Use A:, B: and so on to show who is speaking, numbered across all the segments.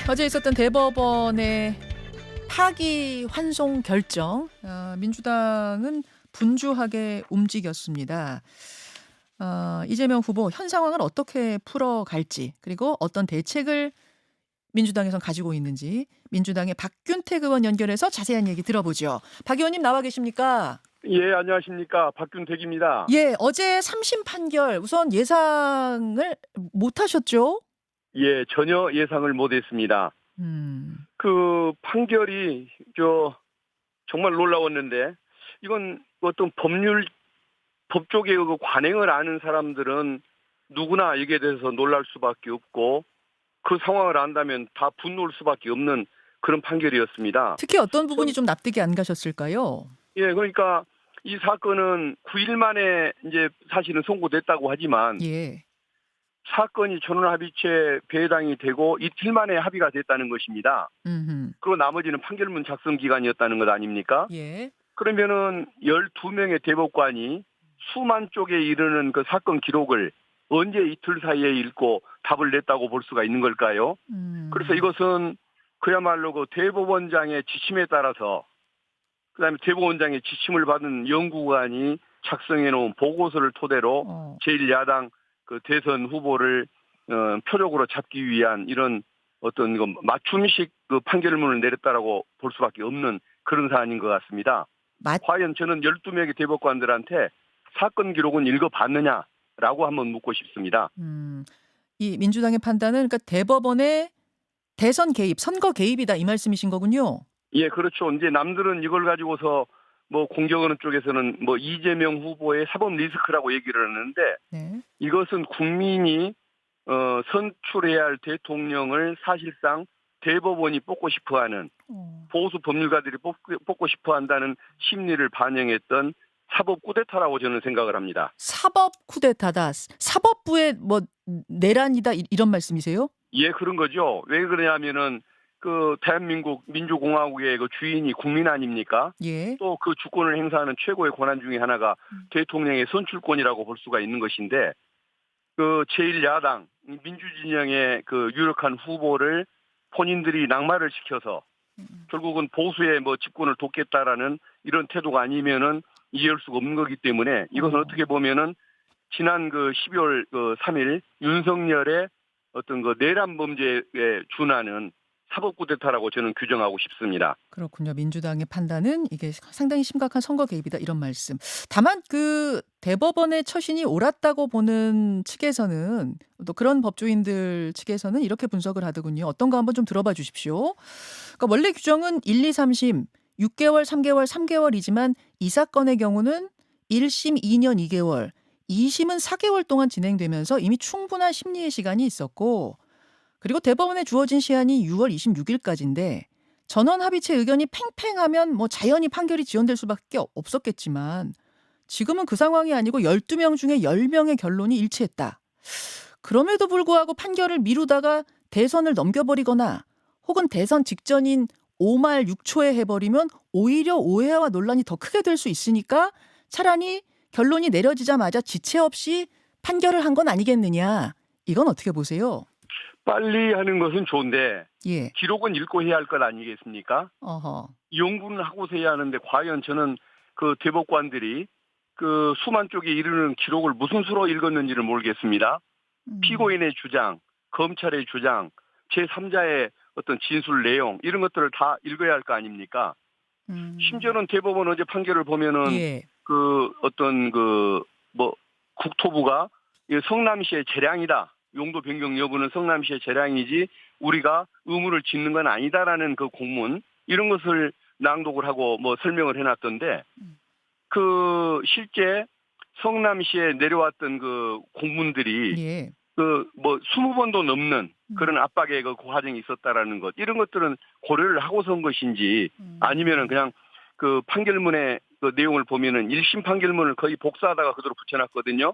A: 어제 있었던 대법원의 파기환송 결정, 민주당은 분주하게 움직였습니다. 이재명 후보 현 상황을 어떻게 풀어갈지, 그리고 어떤 대책을 민주당에선 가지고 있는지 민주당의 박균택 의원 연결해서 자세한 얘기 들어보죠. 박 의원님 나와 계십니까?
B: 예, 안녕하십니까. 박균택입니다.
A: 예, 어제 3심 판결 우선 예상을 못하셨죠?
B: 예, 전혀 예상을 못했습니다.
A: 음,
B: 그 판결이 정말 놀라웠는데, 이건 어떤 법조계 그 관행을 아는 사람들은 누구나 여기에 대해서 놀랄 수밖에 없고, 그 상황을 안다면 다 분노할 수밖에 없는 그런 판결이었습니다.
A: 특히 어떤 부분이 좀 납득이 안 가셨을까요?
B: 예, 그러니까 이 사건은 9일 만에 이제 사실은 선고됐다고 하지만,
A: 예.
B: 사건이 전원합의체 배당이 되고 이틀 만에 합의가 됐다는 것입니다.
A: 음흠.
B: 그리고 나머지는 판결문 작성 기간이었다는 것 아닙니까?
A: 예.
B: 그러면은 12명의 대법관이 수만 쪽에 이르는 그 사건 기록을 언제 이틀 사이에 읽고 답을 냈다고 볼 수가 있는 걸까요? 그래서 이것은 그야말로 그 대법원장의 지침에 따라서, 그다음에 대법원장의 지침을 받은 연구관이 작성해 놓은 보고서를 토대로 제1야당 그 대선 후보를 표적으로 잡기 위한 이런 어떤 맞춤식 그 판결문을 내렸다라고 볼 수밖에 없는 그런 사안인 것 같습니다. 과연 저는 12명의 대법관들한테 사건 기록은 읽어봤느냐라고 한번 묻고 싶습니다.
A: 이 민주당의 판단은 그러니까 대법원의 대선 개입, 선거 개입이다 이 말씀이신 거군요.
B: 예, 그렇죠. 이제 남들은 이걸 가지고서 뭐 공격하는 쪽에서는 뭐 이재명 후보의 사법 리스크라고 얘기를 하는데,
A: 네.
B: 이것은 국민이 선출해야 할 대통령을 사실상 대법원이 뽑고 싶어하는, 보수 법률가들이 뽑고 싶어한다는 심리를 반영했던 사법 쿠데타라고 저는 생각을 합니다.
A: 사법 쿠데타다. 사법부의 뭐 내란이다 이런 말씀이세요?
B: 예, 그런 거죠. 왜 그러냐면은 그 대한민국 민주공화국의 그 주인이 국민 아닙니까?
A: 예.
B: 또 그 주권을 행사하는 최고의 권한 중에 하나가 대통령의 선출권이라고 볼 수가 있는 것인데, 그 제1야당 민주진영의 그 유력한 후보를 본인들이 낙마를 시켜서 결국은 보수의 뭐 집권을 돕겠다라는 이런 태도가 아니면은 이해할 수가 없는 거기 때문에, 이것은 어떻게 보면은 지난 그 12월 그 3일 윤석열의 어떤 그 내란 범죄에 준하는 사법 쿠데타라고 저는 규정하고 싶습니다.
A: 그렇군요. 민주당의 판단은 이게 상당히 심각한 선거 개입이다 이런 말씀. 다만 그 대법원의 처신이 옳았다고 보는 측에서는, 또 그런 법조인들 측에서는 이렇게 분석을 하더군요. 어떤가 한번 좀 들어봐 주십시오. 그러니까 원래 규정은 1, 2, 3심 6개월, 3개월, 3개월이지만 이 사건의 경우는 1심 2년 2개월, 2심은 4개월 동안 진행되면서 이미 충분한 심리의 시간이 있었고, 그리고 대법원에 주어진 시한이 6월 26일까지인데 전원 합의체 의견이 팽팽하면 뭐 자연히 판결이 지연될 수밖에 없었겠지만, 지금은 그 상황이 아니고 12명 중에 10명의 결론이 일치했다. 그럼에도 불구하고 판결을 미루다가 대선을 넘겨버리거나 혹은 대선 직전인 5말 6초에 해버리면 오히려 오해와 논란이 더 크게 될 수 있으니까 차라리 결론이 내려지자마자 지체 없이 판결을 한 건 아니겠느냐. 이건 어떻게 보세요?
B: 빨리 하는 것은 좋은데,
A: 예.
B: 기록은 읽고 해야 할 것 아니겠습니까?
A: 어허.
B: 연구는 하고서 해야 하는데, 과연 저는 그 대법관들이 그 수만 쪽에 이르는 기록을 무슨 수로 읽었는지를 모르겠습니다. 피고인의 주장, 검찰의 주장, 제3자의 어떤 진술 내용, 이런 것들을 다 읽어야 할 거 아닙니까? 심지어는 대법원 어제 판결을 보면은
A: 예.
B: 그 어떤 그 뭐 국토부가 성남시의 재량이다, 용도 변경 여부는 성남시의 재량이지 우리가 의무를 짓는 건 아니다라는 그 공문, 이런 것을 낭독을 하고 뭐 설명을 해놨던데, 그 실제 성남시에 내려왔던 그 공문들이
A: 예.
B: 그 뭐 20번도 넘는 그런 압박의 그 과정이 있었다라는 것, 이런 것들은 고려를 하고서 한 것인지, 아니면은 그냥 그 판결문의 그 내용을 보면은 1심 판결문을 거의 복사하다가 그대로 붙여놨거든요.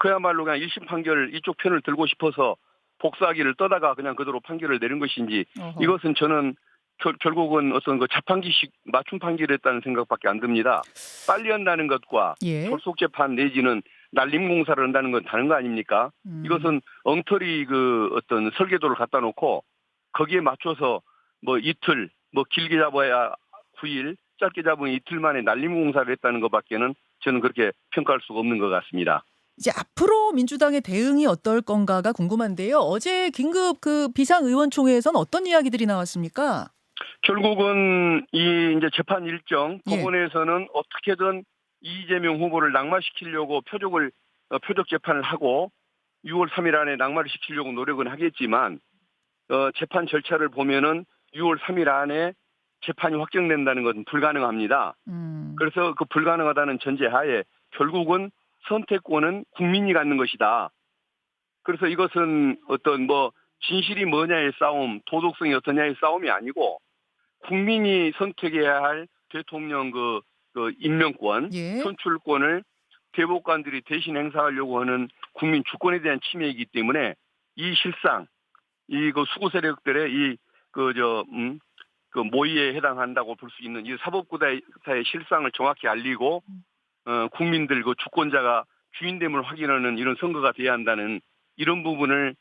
B: 그야말로 그냥 1심 판결 이쪽 편을 들고 싶어서 복사하기를 떠다가 그냥 그대로 판결을 내린 것인지,
A: 어허.
B: 이것은 저는 결국은 어떤 그 자판기식 맞춤 판결이었다는 생각밖에 안 듭니다. 빨리 한다는 것과
A: 예.
B: 졸속 재판 내지는 날림 공사를 한다는 건 다른 거 아닙니까? 이것은 엉터리 그 어떤 설계도를 갖다 놓고 거기에 맞춰서 뭐 이틀, 뭐 길게 잡아야 9일, 짧게 잡으면 이틀 만에 날림 공사를 했다는 것밖에는 저는 그렇게 평가할 수가 없는 것 같습니다.
A: 이제 앞으로 민주당의 대응이 어떨 건가가 궁금한데요. 어제 긴급 그 비상의원총회에서는 어떤 이야기들이 나왔습니까?
B: 결국은 이 이제 재판 일정
A: 예.
B: 법원에서는 어떻게든 이재명 후보를 낙마시키려고 표적 재판을 하고 6월 3일 안에 낙마를 시키려고 노력은 하겠지만 재판 절차를 보면은 6월 3일 안에 재판이 확정된다는 것은 불가능합니다. 그래서 그 불가능하다는 전제하에 결국은 선택권은 국민이 갖는 것이다. 그래서 이것은 어떤 뭐 진실이 뭐냐의 싸움, 도덕성이 어떠냐의 싸움이 아니고 국민이 선택해야 할 대통령 그 임명권,
A: 예.
B: 선출권을 대법관들이 대신 행사하려고 하는 국민 주권에 대한 침해이기 때문에 이 실상, 이 그 수구 세력들의 그 모의에 해당한다고 볼 수 있는 이 사법구다의 실상을 정확히 알리고 국민들 그 주권자가 주인됨을 확인하는 이런 선거가 돼야 한다는 이런 부분을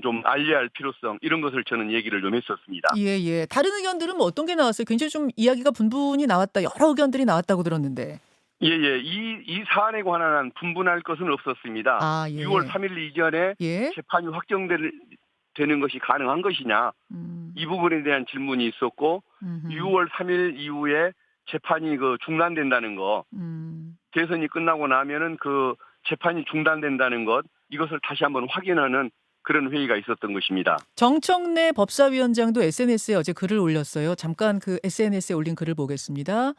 B: 좀 알려야 할 필요성 이런 것을 저는 얘기를 좀 했었습니다.
A: 예. 다른 의견들은 뭐 어떤 게 나왔어요? 굉장히 좀 이야기가 분분히 나왔다. 여러 의견들이 나왔다고 들었는데.
B: 예. 이 사안에 관한 분분할 것은 없었습니다.
A: 아, 예.
B: 6월 3일 이전에
A: 예.
B: 재판이 확정되는 것이 가능한 것이냐. 이 부분에 대한 질문이 있었고 6월 3일 이후에 재판이 중단된다는 거. 대선이 끝나고 나면은 그 재판이 중단된다는 것. 이것을 다시 한번 확인하는 그런 회의가 있었던 것입니다.
A: 정청래 법사위원장도 SNS에 어제 글을 올렸어요. 잠깐 그 SNS에 올린 글을 보겠습니다.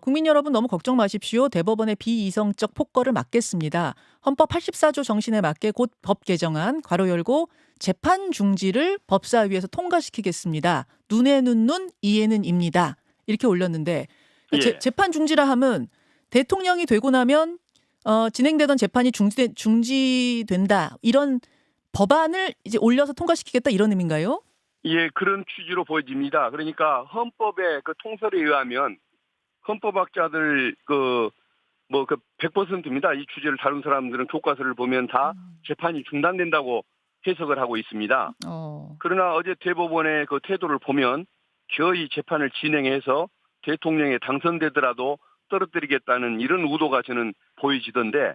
A: 국민 여러분 너무 걱정 마십시오. 대법원의 비이성적 폭거를 막겠습니다. 헌법 84조 정신에 맞게 곧 법 개정안 괄호 열고 재판 중지를 법사위에서 통과시키겠습니다. 눈에는 눈, 이에는 입니다. 이렇게 올렸는데
B: 예.
A: 재판 중지라 함은 대통령이 되고 나면 진행되던 재판이 중지된다. 이런 법안을 이제 올려서 통과시키겠다 이런 의미인가요?
B: 예, 그런 취지로 보여집니다. 그러니까 헌법의 그 통설에 의하면 헌법학자들 100%입니다. 이 취지를 다룬 사람들은 교과서를 보면 다 재판이 중단된다고 해석을 하고 있습니다. 그러나 어제 대법원의 그 태도를 보면 거의 재판을 진행해서 대통령에 당선되더라도 떨어뜨리겠다는 이런 의도가 저는 보여지던데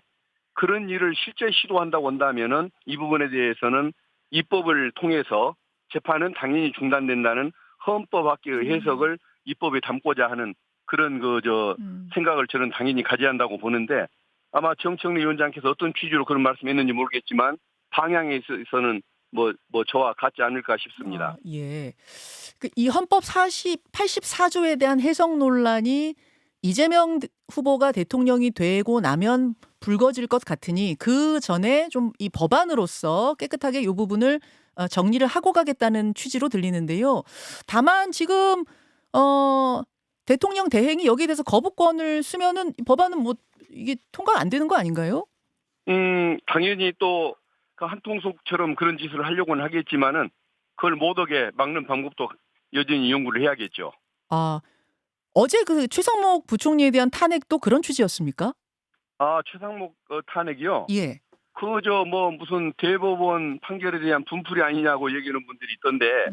B: 그런 일을 실제 시도한다고 한다면은 이 부분에 대해서는 입법을 통해서 재판은 당연히 중단된다는 헌법학계의 해석을 입법에 담고자 하는 그런 생각을 저는 당연히 가져야 한다고 보는데 아마 정청래 위원장께서 어떤 취지로 그런 말씀했는지 모르겠지만 방향에 있어서는 저와 같지 않을까 싶습니다.
A: 예. 이 헌법 84조에 대한 해석 논란이 이재명 후보가 대통령이 되고 나면 불거질 것 같으니 그 전에 좀 이 법안으로서 깨끗하게 이 부분을 정리를 하고 가겠다는 취지로 들리는데요. 다만 지금 대통령 대행이 여기에 대해서 거부권을 쓰면은 법안은 이게 통과 안 되는 거 아닌가요?
B: 당연히 또 그 한통속처럼 그런 짓을 하려고는 하겠지만은 그걸 못하게 막는 방법도 여전히 연구를 해야겠죠.
A: 어제 그 최상목 부총리에 대한 탄핵도 그런 취지였습니까?
B: 최상목 탄핵이요?
A: 예.
B: 무슨 대법원 판결에 대한 분풀이 아니냐고 얘기하는 분들이 있던데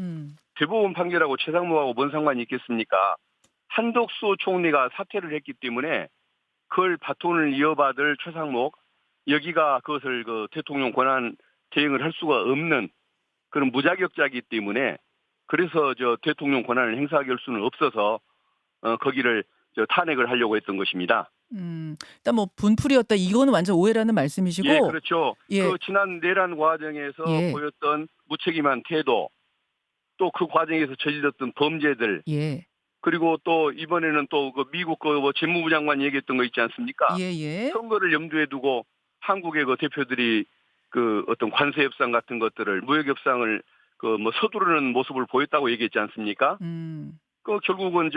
B: 대법원 판결하고 최상목하고 뭔 상관이 있겠습니까? 한덕수 총리가 사퇴를 했기 때문에 그걸 바톤을 이어받을 최상목 여기가 그것을 대통령 권한 대행을 할 수가 없는 그런 무자격자이기 때문에 그래서 대통령 권한을 행사하게 할 수는 없어서 거기를 탄핵을 하려고 했던 것입니다.
A: 일단 분풀이였다 이거는 완전 오해라는 말씀이시고.
B: 예, 그렇죠.
A: 예.
B: 그 지난 내란 과정에서 보였던 무책임한 태도, 또 그 과정에서 저질렀던 범죄들, 그리고 또 이번에는 또 그 미국 재무부 장관 얘기했던 거 있지 않습니까?
A: 예.
B: 선거를 염두에 두고 한국의 대표들이 어떤 관세 협상 같은 것들을 무역 협상을 서두르는 모습을 보였다고 얘기했지 않습니까? 결국은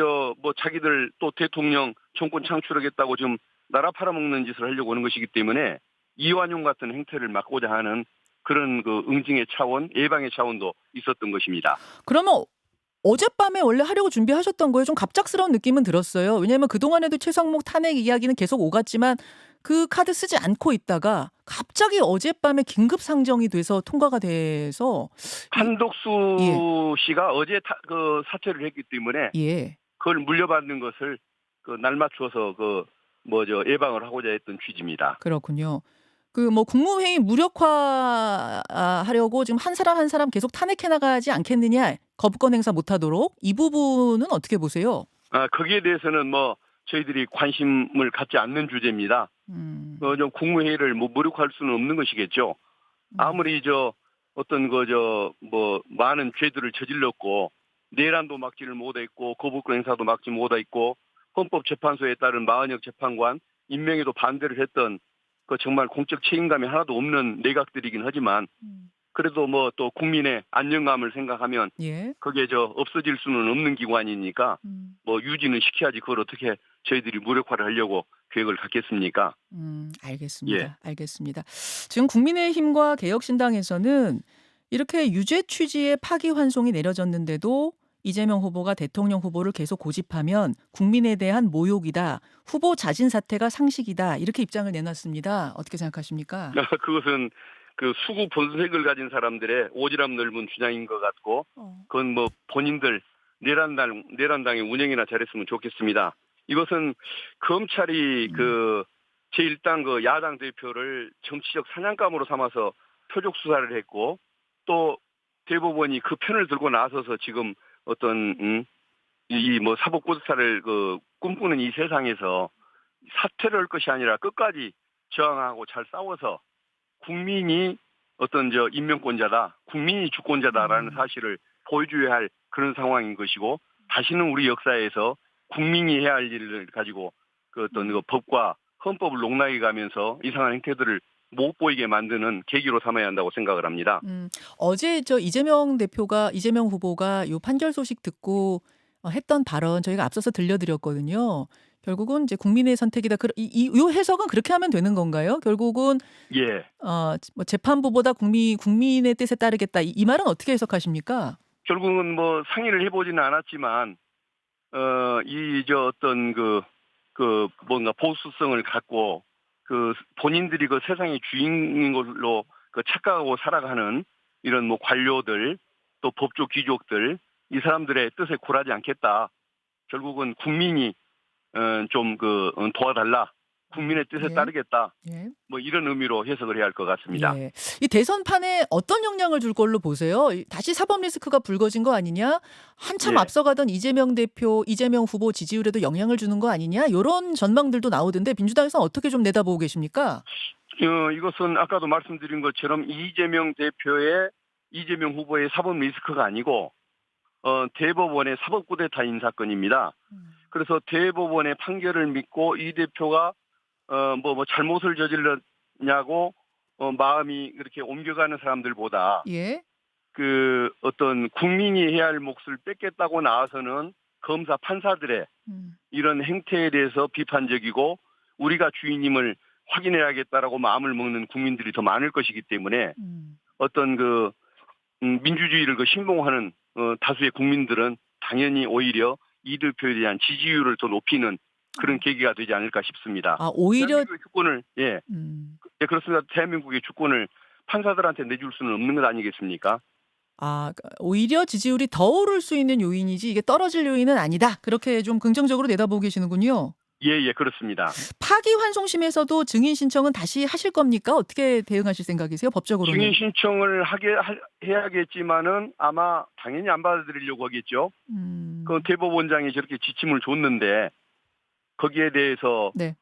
B: 자기들 또 대통령 정권 창출하겠다고 지금 나라 팔아먹는 짓을 하려고 하는 것이기 때문에 이완용 같은 행태를 막고자 하는 그런 응징의 차원, 예방의 차원도 있었던 것입니다.
A: 그러면 어젯밤에 원래 하려고 준비하셨던 거예요? 좀 갑작스러운 느낌은 들었어요. 왜냐하면 그동안에도 최성목 탄핵 이야기는 계속 오갔지만 그 카드 쓰지 않고 있다가 갑자기 어젯밤에 긴급 상정이 돼서 통과가 돼서 예,
B: 한독수 씨가 어제 그 사퇴를 했기 때문에
A: 예.
B: 그걸 물려받는 것을 그 날 맞춰서 예방을 하고자 했던 취지입니다.
A: 그렇군요. 그 뭐 국무회의 무력화하려고 지금 한 사람 한 사람 계속 탄핵해 나가지 않겠느냐. 거부권 행사 못하도록 이 부분은 어떻게 보세요?
B: 거기에 대해서는 저희들이 관심을 갖지 않는 주제입니다. 좀 국무회의를 무력화할 수는 없는 것이겠죠. 아무리 많은 죄들을 저질렀고 내란도 막지를 못했고 거부권 행사도 막지 못했고 헌법재판소에 따른 마은혁 재판관 임명에도 반대를 했던 그 정말 공적 책임감이 하나도 없는 내각들이긴 하지만 그래도 또 국민의 안정감을 생각하면
A: 예.
B: 그게 없어질 수는 없는 기관이니까 유지는 시켜야지 그걸 어떻게 저희들이 무력화를 하려고 계획을 갖겠습니까?
A: 알겠습니다.
B: 예.
A: 알겠습니다. 지금 국민의힘과 개혁신당에서는 이렇게 유죄 취지의 파기환송이 내려졌는데도 이재명 후보가 대통령 후보를 계속 고집하면 국민에 대한 모욕이다. 후보 자진 사퇴가 상식이다. 이렇게 입장을 내놨습니다. 어떻게 생각하십니까?
B: 그것은 그 수구 본색을 가진 사람들의 오지랖 넓은 주장인 것 같고 그건 본인들 내란당의 운영이나 잘했으면 좋겠습니다. 이것은 검찰이 제1당 야당 대표를 정치적 사냥감으로 삼아서 표적 수사를 했고 또 대법원이 그 편을 들고 나서서 지금 어떤 사법고사를 꿈꾸는 이 세상에서 사퇴를 할 것이 아니라 끝까지 저항하고 잘 싸워서 국민이 인명권자다, 국민이 주권자다라는 사실을 보여줘야 할 그런 상황인 것이고 다시는 우리 역사에서 국민이 해야 할 일을 가지고 법과 헌법을 농락해 가면서 이상한 행태들을 못 보이게 만드는 계기로 삼아야 한다고 생각을 합니다.
A: 어제 이재명 후보가 요 판결 소식 듣고 했던 발언 저희가 앞서서 들려드렸거든요. 결국은 이제 국민의 선택이다. 요 해석은 그렇게 하면 되는 건가요? 결국은
B: 예.
A: 재판부보다 국민의 뜻에 따르겠다. 이 말은 어떻게 해석하십니까?
B: 결국은 상의를 해보지는 않았지만 뭔가 보수성을 갖고 본인들이 세상의 주인인 걸로 착각하고 살아가는 이런 관료들 또 법조 귀족들 이 사람들의 뜻에 굴하지 않겠다. 결국은 국민이 도와달라. 국민의 뜻에
A: 예.
B: 따르겠다.
A: 예.
B: 이런 의미로 해석을 해야 할 것 같습니다.
A: 예. 이 대선판에 어떤 영향을 줄 걸로 보세요? 다시 사법 리스크가 불거진 거 아니냐? 한참
B: 예.
A: 앞서가던 이재명 후보 지지율에도 영향을 주는 거 아니냐? 이런 전망들도 나오던데 민주당에서는 어떻게 좀 내다보고 계십니까?
B: 이것은 아까도 말씀드린 것처럼 이재명 후보의 사법 리스크가 아니고 대법원의 사법 쿠데타인 사건입니다. 그래서 대법원의 판결을 믿고 이 대표가 잘못을 저질렀냐고 마음이 그렇게 옮겨가는 사람들보다
A: 예.
B: 국민이 해야 할 몫을 뺏겠다고 나와서는 검사 판사들의 이런 행태에 대해서 비판적이고 우리가 주인임을 확인해야겠다라고 마음을 먹는 국민들이 더 많을 것이기 때문에 민주주의를 신봉하는 다수의 국민들은 당연히 오히려 이 대표에 대한 지지율을 더 높이는 그런 계기가 되지 않을까 싶습니다.
A: 오히려
B: 대한민국의 주권을 예, 그렇습니다. 대한민국의 주권을 판사들한테 내줄 수는 없는 것 아니겠습니까?
A: 오히려 지지율이 더 오를 수 있는 요인이지 이게 떨어질 요인은 아니다. 그렇게 좀 긍정적으로 내다보고 계시는군요.
B: 예, 그렇습니다.
A: 파기환송심에서도 증인 신청은 다시 하실 겁니까? 어떻게 대응하실 생각이세요? 법적으로는.
B: 증인 신청을 해야겠지만은 아마 당연히 안 받아들이려고 하겠죠. 그 대법원장이 저렇게 지침을 줬는데 거기에 대해서
A: 네.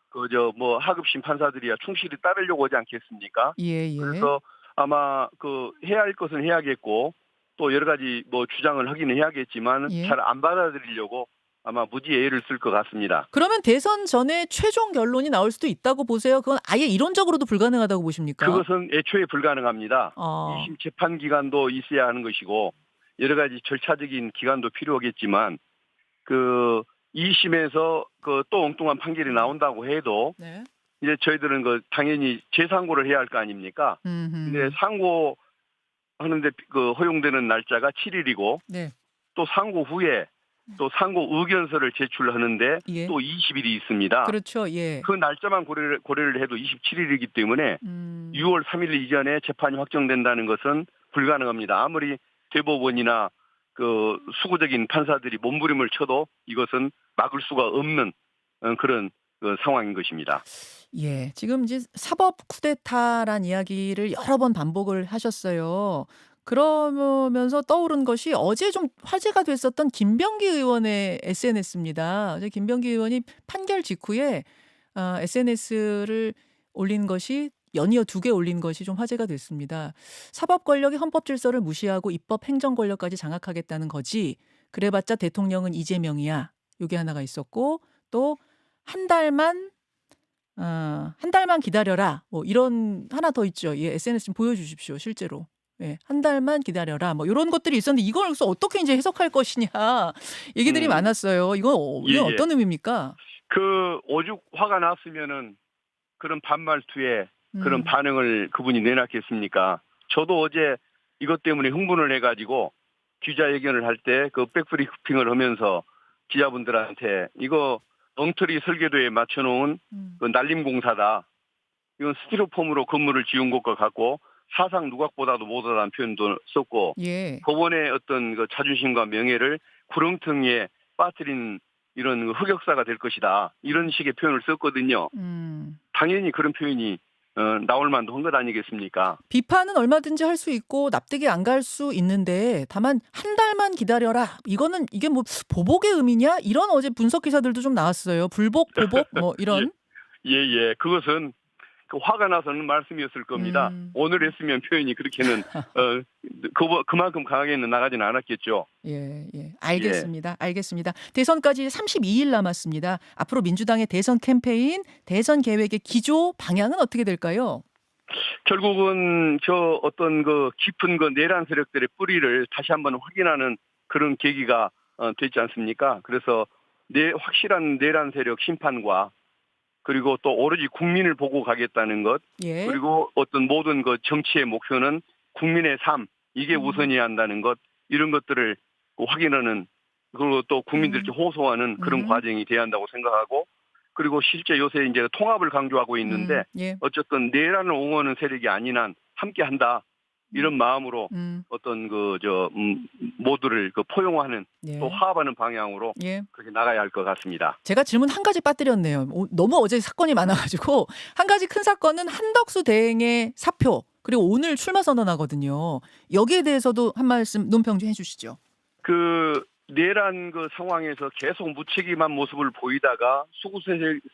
B: 하급심 판사들이야 충실히 따르려고 하지 않겠습니까?
A: 예.
B: 그래서 아마 해야 할 것은 해야겠고 또 여러 가지 주장을 하기는 해야겠지만
A: 예.
B: 잘 안 받아들이려고 아마 무지애를 쓸 것 같습니다.
A: 그러면 대선 전에 최종 결론이 나올 수도 있다고 보세요? 그건 아예 이론적으로도 불가능하다고 보십니까?
B: 그것은 애초에 불가능합니다. 2심 재판 기간도 있어야 하는 것이고 여러 가지 절차적인 기간도 필요하겠지만 2심에서 또 엉뚱한 판결이 나온다고 해도
A: 네.
B: 이제 저희들은 당연히 재상고를 해야 할 거 아닙니까? 근데 상고하는데 허용되는 날짜가 7일이고
A: 네.
B: 또 상고 후에 또 상고 의견서를 제출하는데
A: 예.
B: 또 20일이 있습니다.
A: 그렇죠. 예.
B: 그 날짜만 고려를 해도 27일이기 때문에 6월 3일 이전에 재판이 확정된다는 것은 불가능합니다. 아무리 대법원이나 그 수구적인 판사들이 몸부림을 쳐도 이것은 막을 수가 없는 그런 상황인 것입니다.
A: 예. 지금 이제 사법 쿠데타란 이야기를 여러 번 반복을 하셨어요. 그러면서 떠오른 것이 어제 좀 화제가 됐었던 김병기 의원의 SNS입니다. 어제 김병기 의원이 판결 직후에 SNS를 올린 것이 연이어 2개 올린 것이 좀 화제가 됐습니다. 사법 권력이 헌법 질서를 무시하고 입법 행정 권력까지 장악하겠다는 거지. 그래봤자 대통령은 이재명이야. 요게 하나가 있었고 또 한 달만 기다려라. 뭐 이런 하나 더 있죠. 예, SNS 좀 보여주십시오. 실제로. 예, 한 달만 기다려라. 뭐 이런 것들이 있었는데 이걸 그래서 어떻게 이제 해석할 것이냐 얘기들이 많았어요. 이건 이건 어떤 의미입니까?
B: 그 오죽 화가 났으면은 그런 반말투에 그런 반응을 그분이 내놨겠습니까? 저도 어제 이것 때문에 흥분을 해가지고 기자회견을 할 때 그 백브리핑을 하면서 기자분들한테 이거 엉터리 설계도에 맞춰놓은 그 날림공사다. 이건 스티로폼으로 건물을 지은 것과 같고 사상 누각보다도 못하다는 표현도 썼고
A: 예.
B: 법원의 어떤 그 자존심과 명예를 구렁텅이에 빠뜨린 이런 흑역사가 될 것이다. 이런 식의 표현을 썼거든요. 당연히 그런 표현이 나올 만도 한 것 아니겠습니까?
A: 비판은 얼마든지 할 수 있고 납득이 안 갈 수 있는데 다만 한 달만 기다려라. 이게 뭐 보복의 의미냐? 이런 어제 분석 기사들도 좀 나왔어요. 불복, 보복 뭐 이런.
B: 예. 그것은 그 화가 나서는 말씀이었을 겁니다. 오늘 했으면 표현이 그렇게는 그만큼 강하게는 나가지는 않았겠죠.
A: 예. 알겠습니다. 알겠습니다. 대선까지 32일 남았습니다. 앞으로 민주당의 대선 캠페인, 대선 계획의 기조 방향은 어떻게 될까요?
B: 결국은 저 어떤 그 깊은 그 내란 세력들의 뿌리를 다시 한번 확인하는 그런 계기가 됐지 않습니까? 그래서 확실한 내란 세력 심판과 그리고 또 오로지 국민을 보고 가겠다는 것,
A: 예.
B: 그리고 어떤 모든 그 정치의 목표는 국민의 삶, 이게 우선이어야 한다는 것, 이런 것들을 확인하는, 그리고 또 국민들께 호소하는 그런 과정이 돼야 한다고 생각하고, 그리고 실제 요새 이제 통합을 강조하고 있는데,
A: 예.
B: 어쨌든 내란을 옹호하는 세력이 아닌 한 함께 한다. 이런 마음으로 어떤 모두를 포용하는
A: 예.
B: 또 화합하는 방향으로
A: 예.
B: 그렇게 나가야 할 것 같습니다.
A: 제가 질문 한 가지 빠뜨렸네요. 너무 어제 사건이 많아가지고 한 가지 큰 사건은 한덕수 대행의 사표 그리고 오늘 출마 선언하거든요. 여기에 대해서도 한 말씀 논평 좀 해주시죠.
B: 그 내란 그 상황에서 계속 무책임한 모습을 보이다가 수구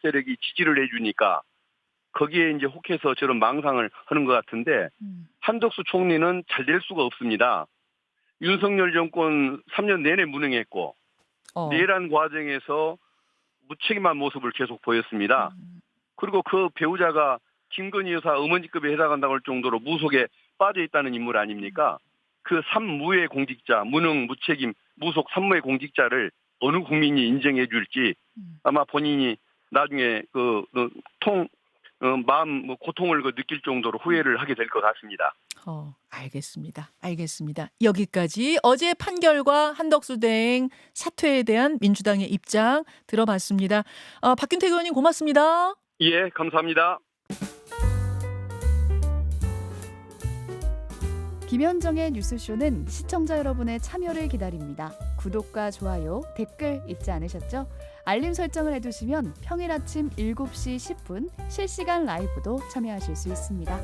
B: 세력이 지지를 해주니까 거기에 이제 혹해서 저런 망상을 하는 것 같은데 한덕수 총리는 잘 될 수가 없습니다. 윤석열 정권 3년 내내 무능했고 내란 과정에서 무책임한 모습을 계속 보였습니다. 그리고 그 배우자가 김건희 여사 어머니급에 해당한다고 할 정도로 무속에 빠져 있다는 인물 아닙니까? 그 삼무의 공직자, 무능, 무책임, 무속 삼무의 공직자를 어느 국민이 인정해 줄지 아마 본인이 나중에 마음 고통을 느낄 정도로 후회를 하게 될 것 같습니다.
A: 알겠습니다. 여기까지 어제 판결과 한덕수 대행 사퇴에 대한 민주당의 입장 들어봤습니다. 박균택 의원님 고맙습니다.
B: 예, 감사합니다.
C: 김현정의 뉴스쇼는 시청자 여러분의 참여를 기다립니다. 구독과 좋아요, 댓글 잊지 않으셨죠? 알림 설정을 해두시면 평일 아침 7시 10분 실시간 라이브도 참여하실 수 있습니다.